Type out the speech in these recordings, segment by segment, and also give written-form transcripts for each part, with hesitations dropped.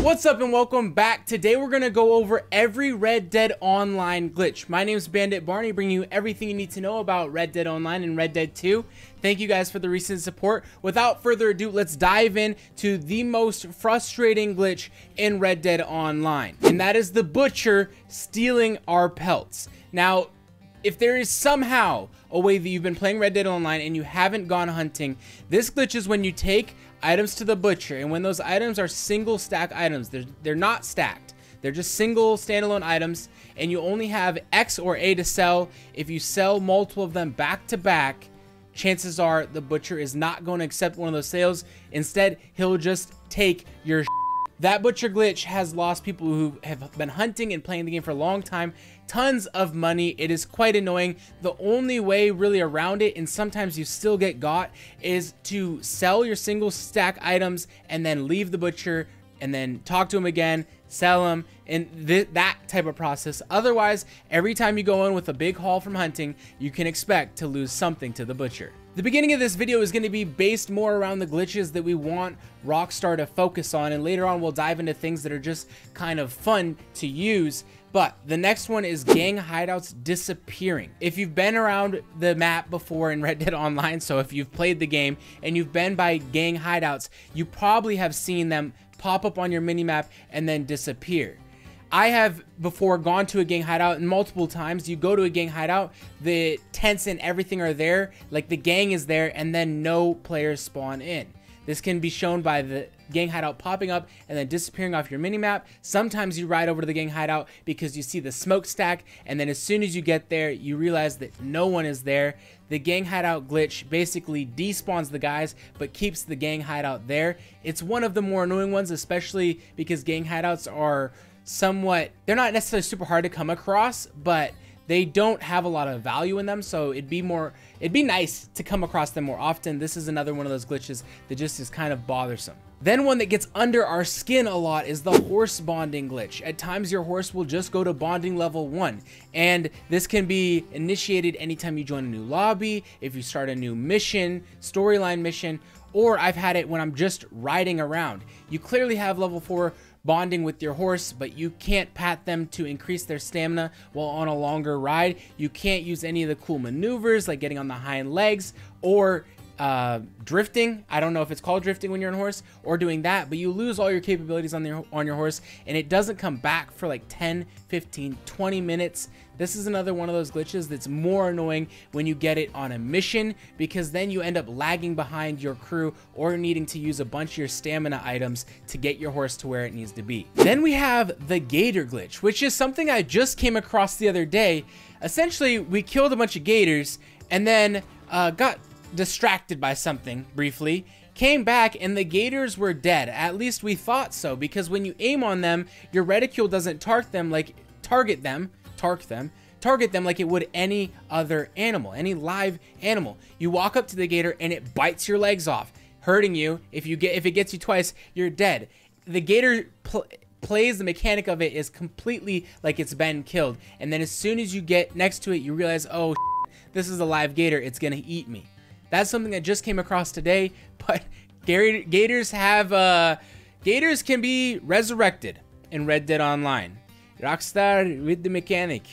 What's up and welcome back. Today we're going to go over every Red Dead Online glitch. My name is Bandit Barney, bringing you everything you need to know about Red Dead Online and Red Dead 2. Thank you guys for the recent support. Without further ado, let's dive in to the most frustrating glitch in Red Dead Online. And that is the Butcher stealing our pelts. Now, if there is somehow a way that you've been playing Red Dead Online and you haven't gone hunting, this glitch is when you take items to the butcher, and when those items are single stack items, they're not stacked, they're just single standalone items, and you only have X or A to sell. If you sell multiple of them back to back, chances are the butcher is not going to accept one of those sales. Instead, he'll just take your That butcher glitch has lost people who have been hunting and playing the game for a long time tons of money. It is quite annoying. The only way really around it, and sometimes you still get got, is to sell your single stack items and then leave the butcher and then talk to him again, sell them, and that type of process. Otherwise, every time you go in with a big haul from hunting, you can expect to lose something to the butcher. The beginning of this video is going to be based more around the glitches that we want Rockstar to focus on, and later on we'll dive into things that are just kind of fun to use. But the next one is gang hideouts disappearing. If you've been around the map before in Red Dead Online, so if you've played the game and you've been by gang hideouts, you probably have seen them pop up on your minimap and then disappear. I have before gone to a gang hideout, and multiple times you go to a gang hideout, the tents and everything are there, like the gang is there, and then no players spawn in. This can be shown by the gang hideout popping up and then disappearing off your minimap. Sometimes you ride over to the gang hideout because you see the smokestack, and then as soon as you get there, you realize that no one is there. The gang hideout glitch basically despawns the guys but keeps the gang hideout there. It's one of the more annoying ones, especially because gang hideouts are somewhat, they're not necessarily super hard to come across, but they don't have a lot of value in them, so it'd be nice to come across them more often. This is another one of those glitches that just is kind of bothersome. Then one that gets under our skin a lot is the horse bonding glitch. At times your horse will just go to bonding level 1, and this can be initiated anytime you join a new lobby, if you start a new mission, storyline mission, or I've had it when I'm just riding around. You clearly have level 4 bonding with your horse, but you can't pat them to increase their stamina while on a longer ride. You can't use any of the cool maneuvers like getting on the hind legs or drifting. I don't know if it's called drifting when you're on a horse, or doing that, but you lose all your capabilities on your horse, and it doesn't come back for like 10, 15, 20 minutes. This is another one of those glitches that's more annoying when you get it on a mission, because then you end up lagging behind your crew or needing to use a bunch of your stamina items to get your horse to where it needs to be. Then we have the gator glitch, which is something I just came across the other day. Essentially, we killed a bunch of gators and then got distracted by something briefly, came back, and the gators were dead. At least we thought so, because when you aim on them, your reticule doesn't target them like it would any other animal, any live animal. You walk up to the gator and it bites your legs off, hurting you. If it gets you twice, you're dead. The gator plays the mechanic of it is completely like it's been killed, and then as soon as you get next to it, you realize, oh, this is a live gator, it's gonna eat me. That's something I just came across today, but gators can be resurrected in Red Dead Online. Rockstar with the mechanic.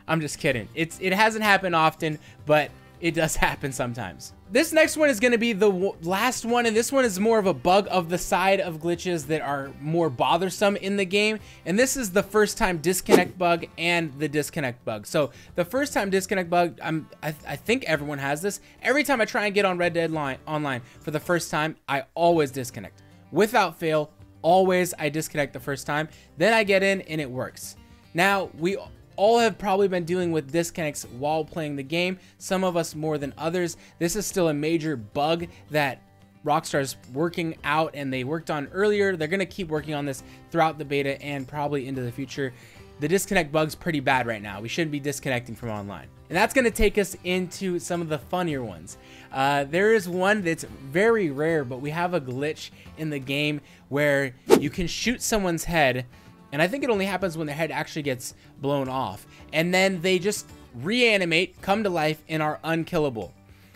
I'm just kidding. It hasn't happened often, but it does happen sometimes. This next one is going to be the last one, and this one is more of a bug of the side of glitches that are more bothersome in the game, and this is the first time disconnect bug and the disconnect bug. So the first time disconnect bug, I think everyone has this. Every time I try and get on Red Dead Online for the first time, I always disconnect. Without fail, always I disconnect the first time, then I get in and it works. Now, we all have probably been dealing with disconnects while playing the game, some of us more than others. This is still a major bug that Rockstar's working out, and they worked on earlier. They're going to keep working on this throughout the beta and probably into the future. The disconnect bug's pretty bad right now. We shouldn't be disconnecting from online. And that's going to take us into some of the funnier ones. There is one that's very rare, but we have a glitch in the game where you can shoot someone's head, and I think it only happens when their head actually gets blown off, and then they just reanimate, come to life, and are unkillable.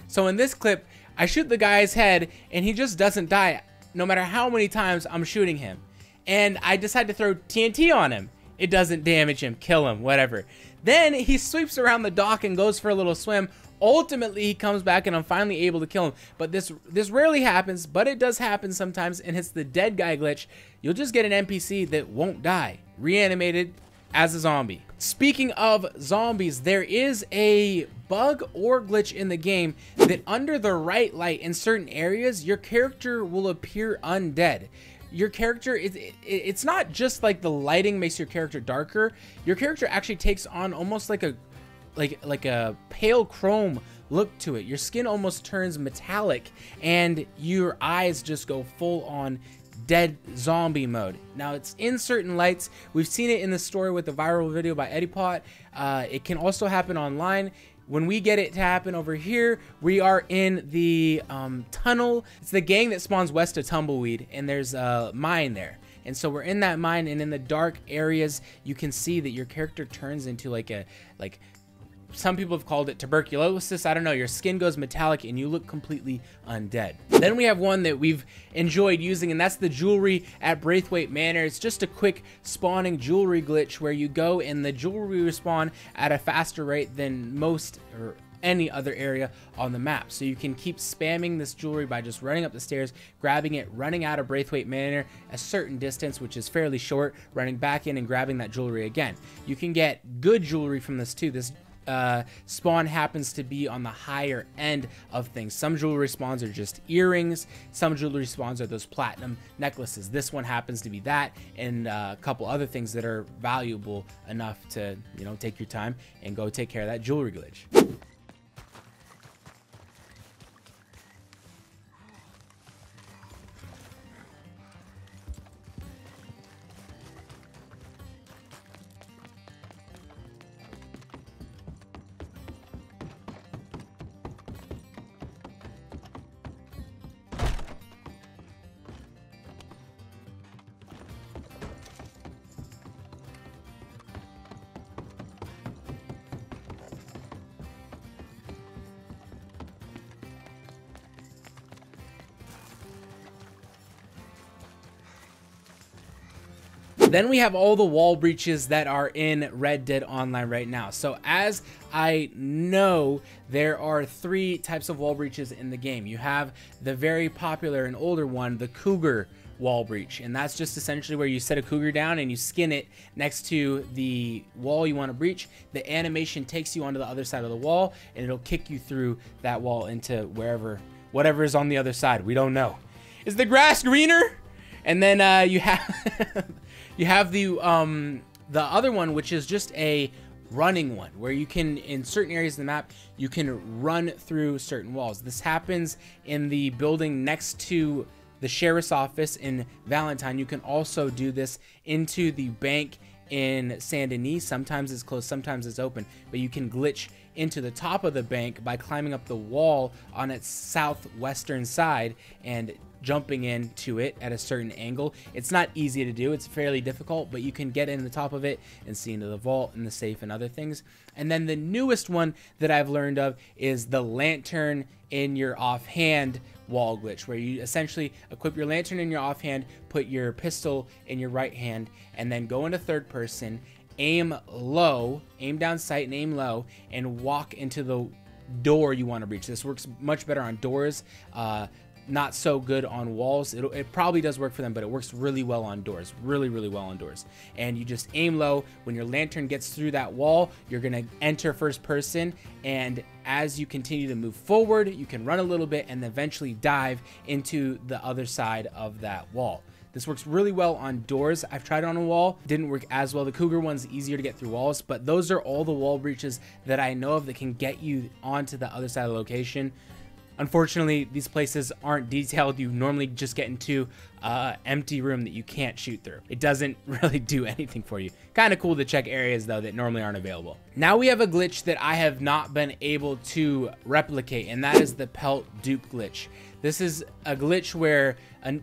So in this clip, I shoot the guy's head and he just doesn't die no matter how many times I'm shooting him. and I decide to throw TNT on him. It doesn't damage him, kill him, whatever. Then he sweeps around the dock and goes for a little swim. Ultimately, he comes back and I'm finally able to kill him. But this rarely happens, but it does happen sometimes, and it's the dead guy glitch. You'll just get an NPC that won't die, reanimated as a zombie. Speaking of zombies, there is a bug or glitch in the game that under the right light in certain areas, your character will appear undead. Your character, it's not just like the lighting makes your character darker. Your character actually takes on almost like a pale chrome look to it. Your skin almost turns metallic and your eyes just go full on dead zombie mode. Now it's in certain lights. We've seen it in the story with the viral video by HIDEDUT. It can also happen online. When we get it to happen over here, we are in the tunnel. It's the gang that spawns west of Tumbleweed, and there's a mine there. And so we're in that mine, and in the dark areas, you can see that your character turns into like some people have called it tuberculosis. I don't know. Your skin goes metallic and you look completely undead. Then we have one that we've enjoyed using, and that's the jewelry at Braithwaite Manor. It's just a quick spawning jewelry glitch where you go and the jewelry respawn at a faster rate than most or any other area on the map. So you can keep spamming this jewelry by just running up the stairs, grabbing it, running out of Braithwaite Manor a certain distance, which is fairly short, running back in and grabbing that jewelry again. You can get good jewelry from this too. This spawn happens to be on the higher end of things. Some jewelry spawns are just earrings. Some jewelry spawns are those platinum necklaces. This one happens to be that, and a couple other things that are valuable enough to, you know, take your time and go take care of that jewelry glitch. Then we have all the wall breaches that are in Red Dead Online right now. So as I know, there are 3 types of wall breaches in the game. You have the very popular and older one, the cougar wall breach, and that's just essentially where you set a cougar down and you skin it next to the wall you want to breach. The animation takes you onto the other side of the wall, and it'll kick you through that wall into whatever is on the other side. We don't know. Is the grass greener? And then you have you have the other one, which is just a running one, where you can, in certain areas of the map, you can run through certain walls. This happens in the building next to the sheriff's office in Valentine. You can also do this into the bank in Saint Denis. Sometimes it's closed, sometimes it's open, but you can glitch into the top of the bank by climbing up the wall on its southwestern side and jumping into it at a certain angle. It's not easy to do, it's fairly difficult, but you can get in the top of it and see into the vault and the safe and other things. And then the newest one that I've learned of is the lantern in your offhand wall glitch, where you essentially equip your lantern in your offhand, put your pistol in your right hand, and then go into third person, aim low, aim down sight and aim low, and walk into the door you want to breach. This works much better on doors, not so good on walls. It probably does work for them, but it works really well on doors, really well on doors. And you just aim low. When your lantern gets through that wall, you're gonna enter first person, and as you continue to move forward, you can run a little bit and eventually dive into the other side of that wall. This works really well on doors. I've tried it on a wall, didn't work as well. The cougar one's easier to get through walls, but those are all the wall breaches that I know of that can get you onto the other side of the location. Unfortunately, these places aren't detailed. You normally just get into an empty room that you can't shoot through. It doesn't really do anything for you. Kind of cool to check areas, though, that normally aren't available. Now we have a glitch that I have not been able to replicate, and that is the PELT dupe glitch. This is a glitch where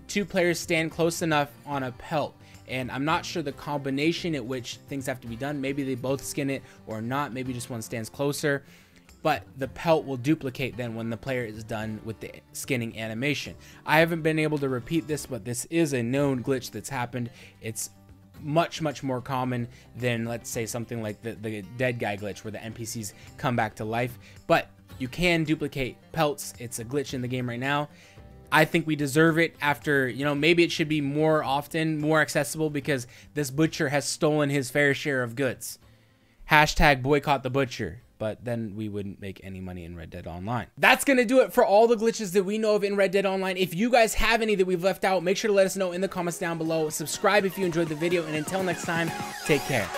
2 players stand close enough on a PELT, and I'm not sure the combination at which things have to be done. Maybe they both skin it or not. Maybe just one stands closer. but the pelt will duplicate then when the player is done with the skinning animation. I haven't been able to repeat this, but this is a known glitch that's happened. It's much more common than, let's say, something like the dead guy glitch where the NPCs come back to life. But you can duplicate pelts. It's a glitch in the game right now. I think we deserve it after, you know, maybe it should be more often, more accessible, because this butcher has stolen his fair share of goods. Hashtag boycott the butcher. But then we wouldn't make any money in Red Dead Online. That's going to do it for all the glitches that we know of in Red Dead Online. If you guys have any that we've left out, make sure to let us know in the comments down below. Subscribe if you enjoyed the video, and until next time, take care.